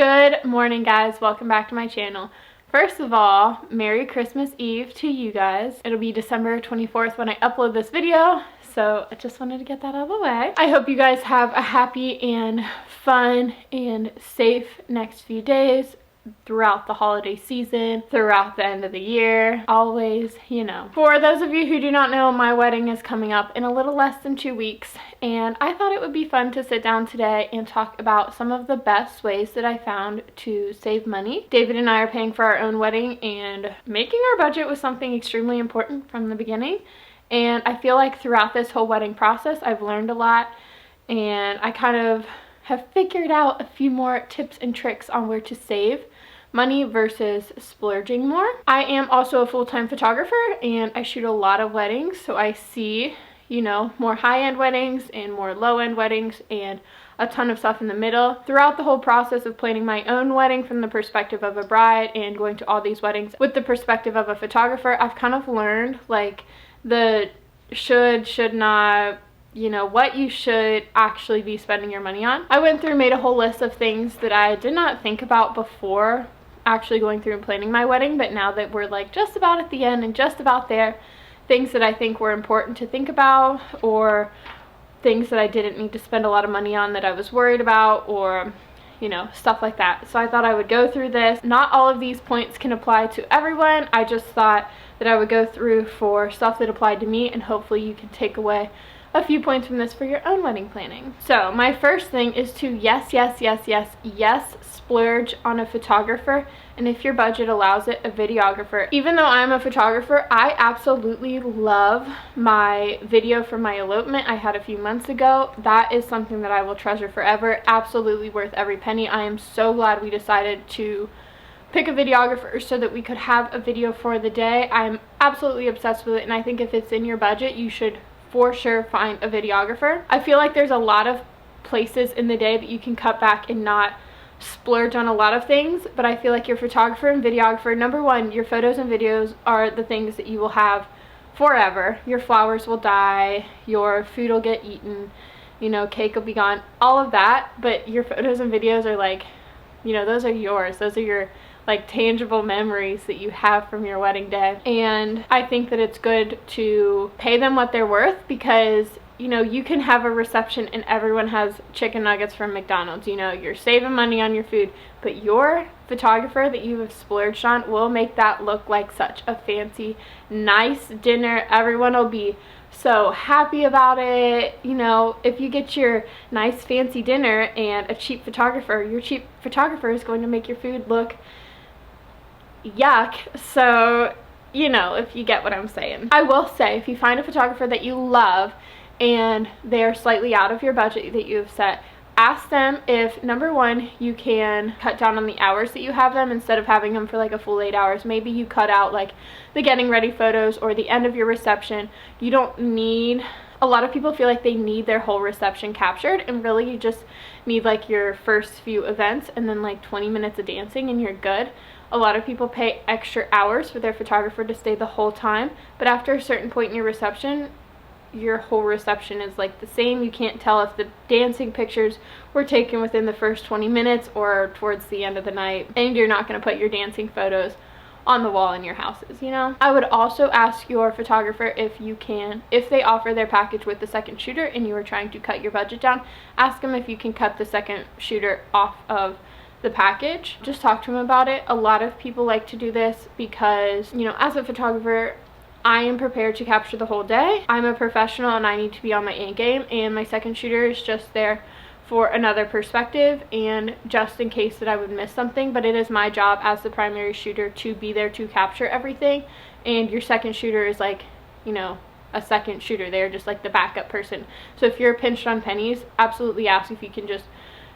Good morning, guys. Welcome back to my channel. First of all, Merry Christmas Eve to you guys. It'll be December 24th when I upload this video, so I just wanted to get that out of the way. I hope you guys have a happy and fun and safe next few days throughout the holiday season, throughout the end of the year, always, you know. For those of you who do not know, my wedding is coming up in a little less than 2 weeks, and I thought it would be fun to sit down today and talk about some of the best ways that I found to save money. David and I are paying for our own wedding, and making our budget was something extremely important from the beginning, and I feel like throughout this whole wedding process I've learned a lot, and I kind of have figured out a few more tips and tricks on where to save money versus splurging more. I am also a full-time photographer and I shoot a lot of weddings, so I see, you know, more high-end weddings and more low-end weddings and a ton of stuff in the middle. Throughout the whole process of planning my own wedding from the perspective of a bride and going to all these weddings with the perspective of a photographer, I've kind of learned like the should not, you know, what you should actually be spending your money on. I went through and made a whole list of things that I did not think about before actually going through and planning my wedding, but now that we're like just about at the end and just about there, things that I think were important to think about, or things that I didn't need to spend a lot of money on that I was worried about, or you know, stuff like that. So I thought I would go through this. Not all of these points can apply to everyone. I just thought that I would go through for stuff that applied to me, and hopefully you can take away a few points from this for your own wedding planning. So my first thing is to yes, splurge on a photographer, and if your budget allows it, a videographer. Even though I'm a photographer, I absolutely love my video for my elopement I had a few months ago. That is something that I will treasure forever. Absolutely worth every penny. I am so glad we decided to pick a videographer so that we could have a video for the day. I'm absolutely obsessed with it, and I think if it's in your budget, you should for sure find a videographer. I feel like there's a lot of places in the day that you can cut back and not splurge on a lot of things, but I feel like your photographer and videographer, number one, your photos and videos are the things that you will have forever. Your flowers will die, your food will get eaten, you know, cake will be gone, all of that, but your photos and videos are like, you know, those are yours. Those are your like tangible memories that you have from your wedding day. And I think that it's good to pay them what they're worth, because you know, you can have a reception and everyone has chicken nuggets from McDonald's. You know, you're saving money on your food, but your photographer that you have splurged on will make that look like such a fancy, nice dinner. Everyone will be so happy about it. You know, if you get your nice fancy dinner and a cheap photographer, your cheap photographer is going to make your food look yuck. So, you know, if you get what I'm saying. I will say, if you find a photographer that you love and they are slightly out of your budget that you have set, ask them if, number one, you can cut down on the hours that you have them. Instead of having them for like a full 8 hours, maybe you cut out like the getting ready photos or the end of your reception. You don't need, a lot of people feel like they need their whole reception captured, and really you just need like your first few events and then like 20 minutes of dancing and you're good. A lot of people pay extra hours for their photographer to stay the whole time, but after a certain point in your reception, your whole reception is like the same. You can't tell if the dancing pictures were taken within the first 20 minutes or towards the end of the night, and you're not going to put your dancing photos on the wall in your houses, you know. I would also ask your photographer if you can, if they offer their package with the second shooter and you are trying to cut your budget down, ask them if you can cut the second shooter off of the package. Just talk to them about it. A lot of people like to do this because, you know, as a photographer, I am prepared to capture the whole day. I'm a professional and I need to be on my A game, and my second shooter is just there for another perspective and just in case that I would miss something. But it is my job as the primary shooter to be there to capture everything, and your second shooter is like, you know, a second shooter. They're just like the backup person. So if you're pinched on pennies, absolutely ask if you can just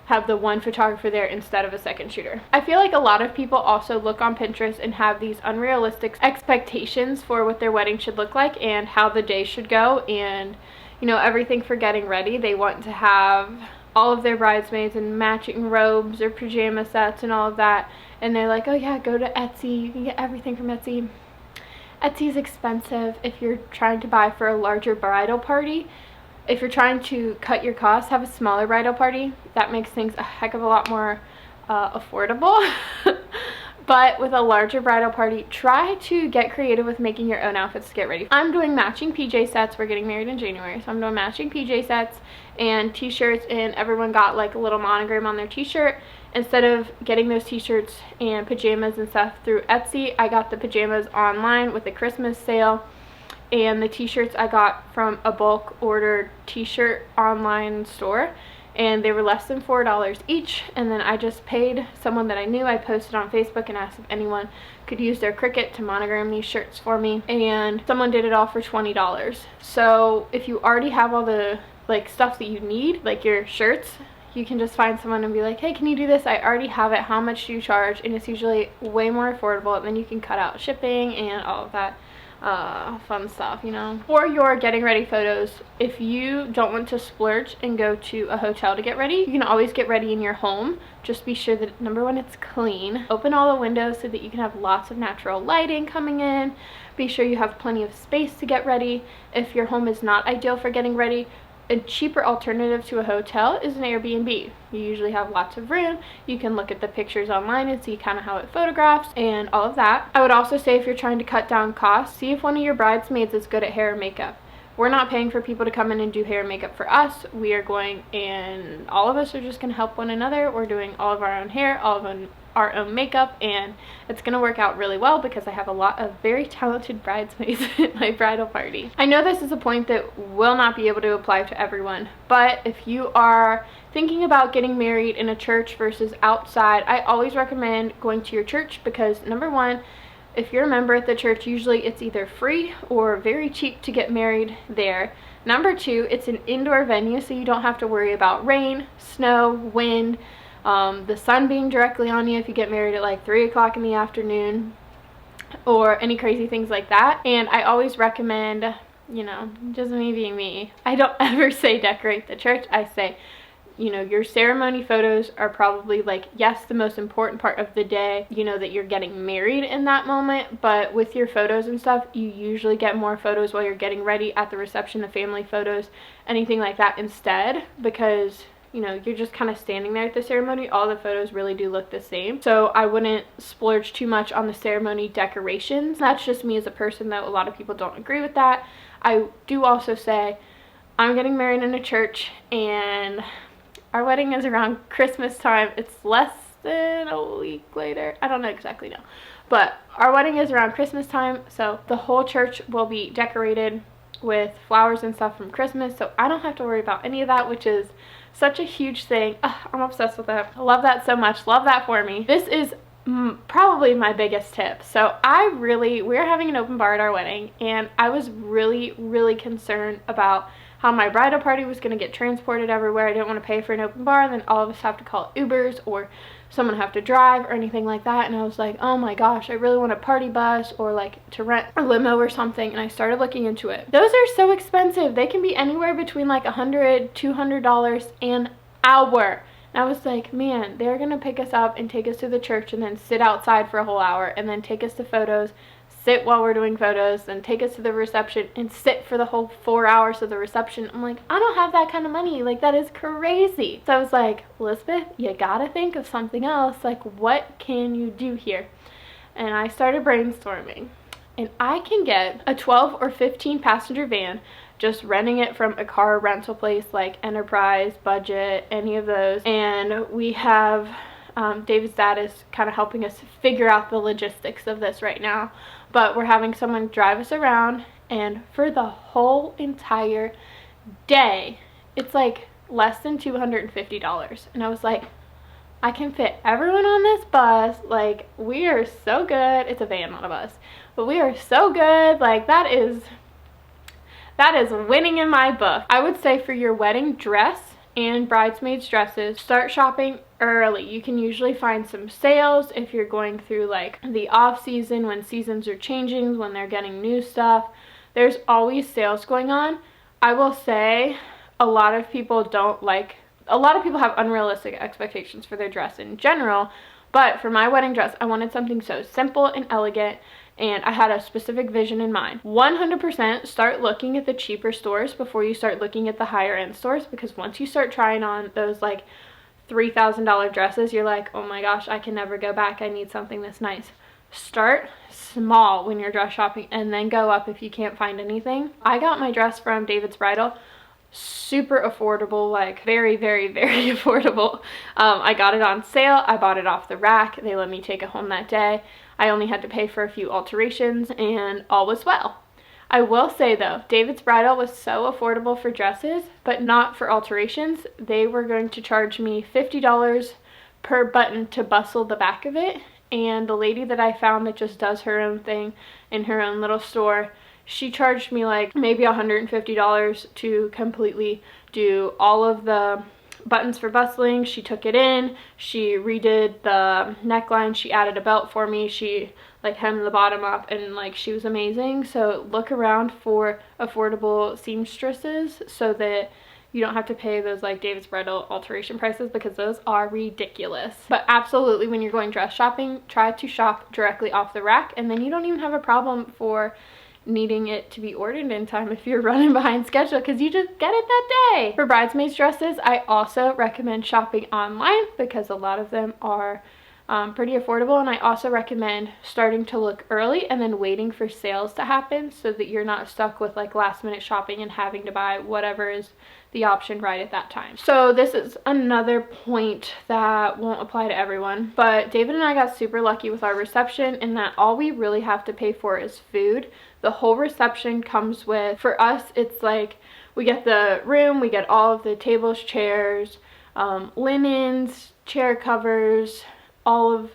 have the one photographer there instead of a second shooter. I feel like a lot of people also look on Pinterest and have these unrealistic expectations for what their wedding should look like and how the day should go, and you know, everything for getting ready. They want to have all of their bridesmaids in matching robes or pajama sets and all of that, and they're like, oh yeah, go to Etsy, you can get everything from Etsy. Etsy's expensive if you're trying to buy for a larger bridal party. If you're trying to cut your costs, have a smaller bridal party. That makes things a heck of a lot more affordable. But with a larger bridal party, try to get creative with making your own outfits to get ready. I'm doing matching PJ sets. We're getting married in January, so I'm doing matching PJ sets and t-shirts, and everyone got like a little monogram on their t-shirt. Instead of getting those t-shirts and pajamas and stuff through Etsy, I got the pajamas online with a Christmas sale, and the t-shirts I got from a bulk order t-shirt online store, and they were less than $4 each. And then I just paid someone that I knew. I posted on Facebook and asked if anyone could use their Cricut to monogram these shirts for me, and someone did it all for $20. So if you already have all the like stuff that you need, like your shirts, you can just find someone and be like, hey, can you do this? I already have it. How much do you charge? And it's usually way more affordable, and then you can cut out shipping and all of that fun stuff, you know. For your getting ready photos, if you don't want to splurge and go to a hotel to get ready, you can always get ready in your home. Just be sure that, number one, it's clean. Open all the windows so that you can have lots of natural lighting coming in. Be sure you have plenty of space to get ready. If your home is not ideal for getting ready, a cheaper alternative to a hotel is an Airbnb. You usually have lots of room. You can look at the pictures online and see kind of how it photographs and all of that. I would also say, if you're trying to cut down costs, see if one of your bridesmaids is good at hair and makeup. We're not paying for people to come in and do hair and makeup for us. We are going, and all of us are just going to help one another. We're doing all of our own hair, all of our own makeup, and it's going to work out really well because I have a lot of very talented bridesmaids at my bridal party. I know this is a point that will not be able to apply to everyone, but if you are thinking about getting married in a church versus outside, I always recommend going to your church because, number one, if you're a member at the church, usually it's either free or very cheap to get married there. Number two, it's an indoor venue, so you don't have to worry about rain, snow, wind, the sun being directly on you if you get married at like 3 o'clock in the afternoon, or any crazy things like that. And I always recommend, you know, just me being me, I don't ever say decorate the church. I say, you know, your ceremony photos are probably, like, yes, the most important part of the day, you know, that you're getting married in that moment, but with your photos and stuff, you usually get more photos while you're getting ready at the reception, the family photos, anything like that instead, because, you know, you're just kind of standing there at the ceremony. All the photos really do look the same. So I wouldn't splurge too much on the ceremony decorations. That's just me as a person, though. A lot of people don't agree with that. I do also say I'm getting married in a church, and our wedding is around Christmas time. It's less than a week later. I don't know exactly now. But our wedding is around Christmas time, so the whole church will be decorated with flowers and stuff from Christmas, so I don't have to worry about any of that, which is such a huge thing. Ugh, I'm obsessed with that. I love that so much. Love that for me. This is probably my biggest tip. So we're having an open bar at our wedding, and I was really concerned about how my bridal party was going to get transported everywhere. I didn't want to pay for an open bar and then all of us have to call Ubers or someone have to drive or anything like that. And I was like, oh my gosh, I really want a party bus or like to rent a limo or something. And I started looking into it. Those are so expensive. They can be anywhere between like $100, $200 an hour. And I was like, man, they're going to pick us up and take us to the church and then sit outside for a whole hour and then take us to photos, sit while we're doing photos, then take us to the reception and sit for the whole 4 hours of the reception. I'm like, I don't have that kind of money. Like, that is crazy. So I was like, Elizabeth, you gotta think of something else. Like, what can you do here? And I started brainstorming. And I can get a 12 or 15 passenger van, just renting it from a car rental place like Enterprise, Budget, any of those. And we have David's dad is kind of helping us figure out the logistics of this right now. But we're having someone drive us around, and for the whole entire day, it's like less than $250. And I was like, I can fit everyone on this bus. Like, we are so good. It's a van, not a bus. But we are so good. Like, that is winning in my book. I would say for your wedding dress and bridesmaids dresses, start shopping early. You can usually find some sales if you're going through like the off season, when seasons are changing, when they're getting new stuff. There's always sales going on. I will say a lot of people have unrealistic expectations for their dress in general, but for my wedding dress, I wanted something so simple and elegant, and I had a specific vision in mind. 100% start looking at the cheaper stores before you start looking at the higher end stores, because once you start trying on those like $3,000 dresses, you're like, oh my gosh, I can never go back, I need something this nice. Start small when you're dress shopping and then go up if you can't find anything. I got my dress from David's Bridal, super affordable, like very, very, very affordable. I got it on sale. I bought it off the rack. They let me take it home that day. I only had to pay for a few alterations and all was well. I will say though, David's Bridal was so affordable for dresses, but not for alterations. They were going to charge me $50 per button to bustle the back of it. And the lady that I found that just does her own thing in her own little store, she charged me like maybe $150 to completely do all of the buttons for bustling. She took it in, she redid the neckline, she added a belt for me, she like hemmed the bottom up, and like she was amazing. So look around for affordable seamstresses so that you don't have to pay those like David's Bridal alteration prices, because those are ridiculous. But absolutely, when you're going dress shopping, try to shop directly off the rack, and then you don't even have a problem for needing it to be ordered in time if you're running behind schedule, because you just get it that day. For bridesmaids dresses, I also recommend shopping online because a lot of them are pretty affordable, and I also recommend starting to look early and then waiting for sales to happen so that you're not stuck with like last minute shopping and having to buy whatever is the option right at that time. So this is another point that won't apply to everyone, but David and I got super lucky with our reception in that all we really have to pay for is food. The whole reception comes with, for us, it's like we get the room, we get all of the tables, chairs, linens, chair covers, all of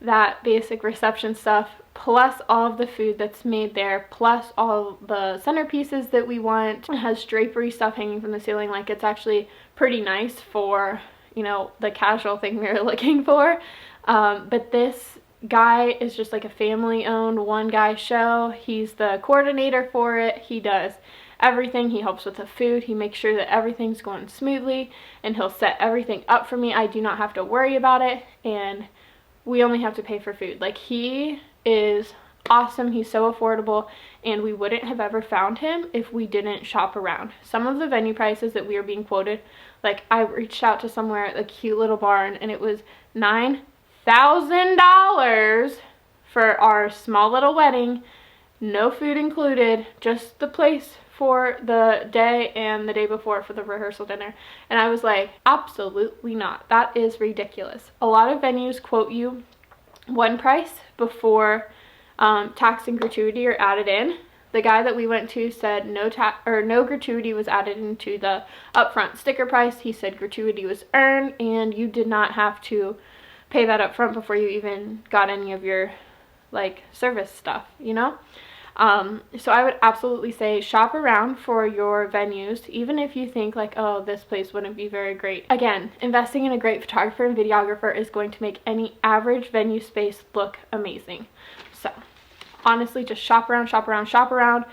that basic reception stuff, plus all of the food that's made there, plus all the centerpieces that we want. It has drapery stuff hanging from the ceiling. Like, it's actually pretty nice for, you know, the casual thing we were looking for. But this guy is just like a family-owned one-guy show. He's the coordinator for it. He does everything. He helps with the food. He makes sure that everything's going smoothly, and he'll set everything up for me. I do not have to worry about it, and we only have to pay for food. Like, he is awesome. He's so affordable, and we wouldn't have ever found him if we didn't shop around. Some of the venue prices that we were being quoted, like I reached out to somewhere, a cute little barn, and it was $9,000 for our small little wedding, no food included, just the place for the day and the day before for the rehearsal dinner. And I was like, absolutely not. That is ridiculous. A lot of venues quote you one price before tax and gratuity are added in. The guy that we went to said no gratuity was added into the upfront sticker price. He said gratuity was earned and you did not have to pay that up front before you even got any of your like service stuff, you know? So I would absolutely say shop around for your venues, even if you think like, oh, this place wouldn't be very great. Again, investing in a great photographer and videographer is going to make any average venue space look amazing. So honestly, just shop around, shop around, shop around.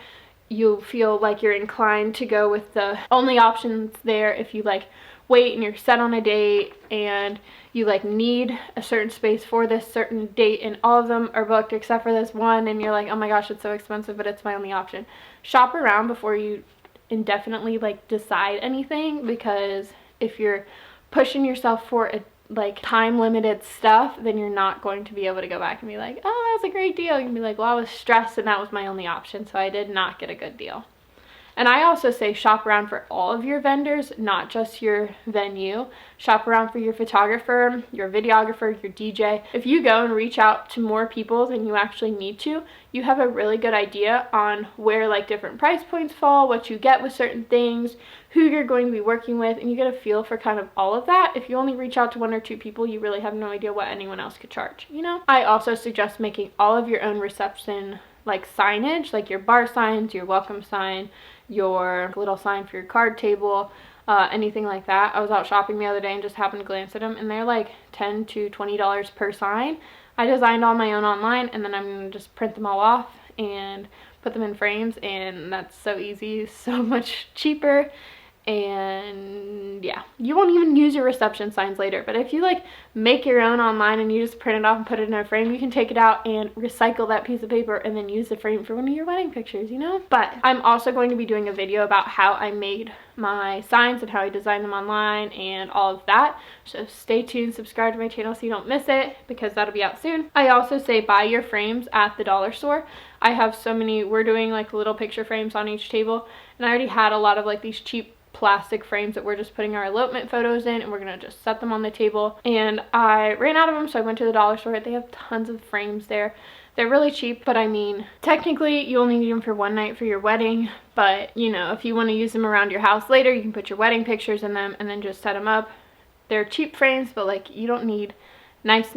You'll feel like you're inclined to go with the only options there if you like wait and you're set on a date and you like need a certain space for this certain date and all of them are booked except for this one, and you're like, oh my gosh, it's so expensive, but it's my only option. Shop around before you indefinitely like decide anything, because if you're pushing yourself for a like time limited stuff, then you're not going to be able to go back and be like, oh, that was a great deal. You can be like, well, I was stressed and that was my only option, so I did not get a good deal. And I also say shop around for all of your vendors, not just your venue. Shop around for your photographer, your videographer, your DJ. If you go and reach out to more people than you actually need to, you have a really good idea on where like different price points fall, what you get with certain things, who you're going to be working with, and you get a feel for kind of all of that. If you only reach out to one or two people, you really have no idea what anyone else could charge, you know? I also suggest making all of your own reception like signage, like your bar signs, your welcome sign, your little sign for your card table, anything like that. I was out shopping the other day and just happened to glance at them, and they're like $10 to $20 per sign. I designed all my own online, and then I'm gonna just print them all off and put them in frames, and that's so easy, so much cheaper, And yeah, you won't even use your reception signs later. But if you like make your own online and you just print it off and put it in a frame, you can take it out and recycle that piece of paper and then use the frame for one of your wedding pictures, you know? But I'm also going to be doing a video about how I made my signs and how I designed them online and all of that. So stay tuned, subscribe to my channel so you don't miss it, because that'll be out soon. I also say buy your frames at the dollar store. I have so many, we're doing like little picture frames on each table, and I already had a lot of like these cheap plastic frames that we're just putting our elopement photos in, and we're gonna just set them on the table. And I ran out of them, so I went to the dollar store. They have tons of frames there. They're really cheap, but I mean, technically you only need them for one night for your wedding, but you know, if you want to use them around your house later, you can put your wedding pictures in them and then just set them up. They're cheap frames, but like you don't need nice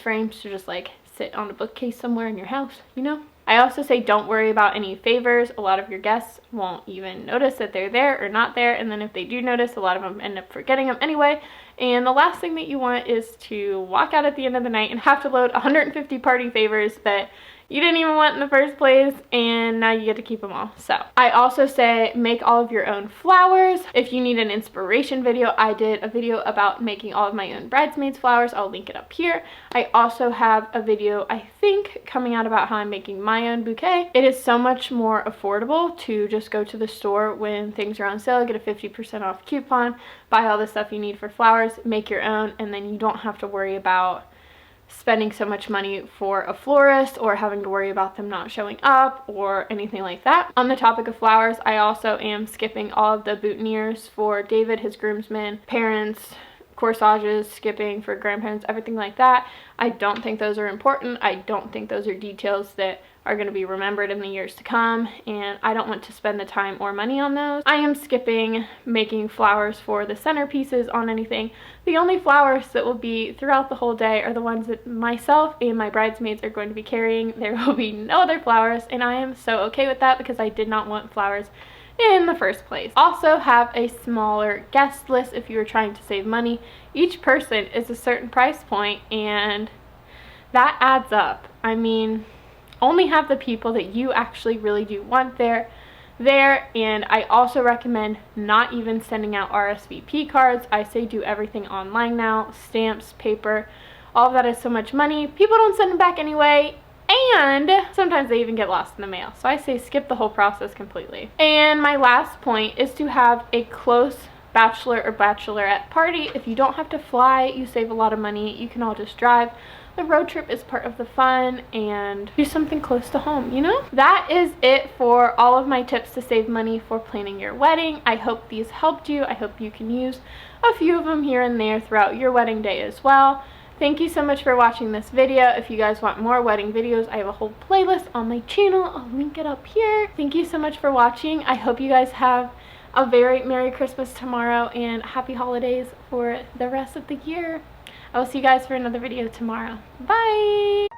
frames to just like sit on a bookcase somewhere in your house, you know? I also say don't worry about any favors. A lot of your guests won't even notice that they're there or not there, and then if they do notice, a lot of them end up forgetting them anyway. And the last thing that you want is to walk out at the end of the night and have to load 150 party favors that you didn't even want in the first place, and now you get to keep them all. So I also say make all of your own flowers. If you need an inspiration video, I did a video about making all of my own bridesmaids flowers. I'll link it up here. I also have a video, I think, coming out about how I'm making my own bouquet. It is so much more affordable to just go to the store when things are on sale, get a 50% off coupon, buy all the stuff you need for flowers, make your own, and then you don't have to worry about spending so much money for a florist or having to worry about them not showing up or anything like that. On the topic of flowers, I also am skipping all of the boutonnieres for David, his groomsmen, parents, corsages, skipping for grandparents, everything like that. I don't think those are important. I don't think those are details that are going to be remembered in the years to come, and I don't want to spend the time or money on those. I am skipping making flowers for the centerpieces on anything. The only flowers that will be throughout the whole day are the ones that myself and my bridesmaids are going to be carrying. There will be no other flowers, and I am so okay with that because I did not want flowers in the first place. Also have a smaller guest list if you are trying to save money. Each person is a certain price point, and that adds up. I mean, only have the people that you actually really do want there. And I also recommend not even sending out RSVP cards. I say do everything online now. Stamps, paper, all of that is so much money. People don't send them back anyway, and sometimes they even get lost in the mail. So I say skip the whole process completely. And my last point is to have a close bachelor or bachelorette party. If you don't have to fly, you save a lot of money. You can all just drive. The road trip is part of the fun, and do something close to home, you know? That is it for all of my tips to save money for planning your wedding. I hope these helped you. I hope you can use a few of them here and there throughout your wedding day as well. Thank you so much for watching this video. If you guys want more wedding videos, I have a whole playlist on my channel. I'll link it up here. Thank you so much for watching. I hope you guys have a very Merry Christmas tomorrow and Happy Holidays for the rest of the year. I will see you guys for another video tomorrow. Bye!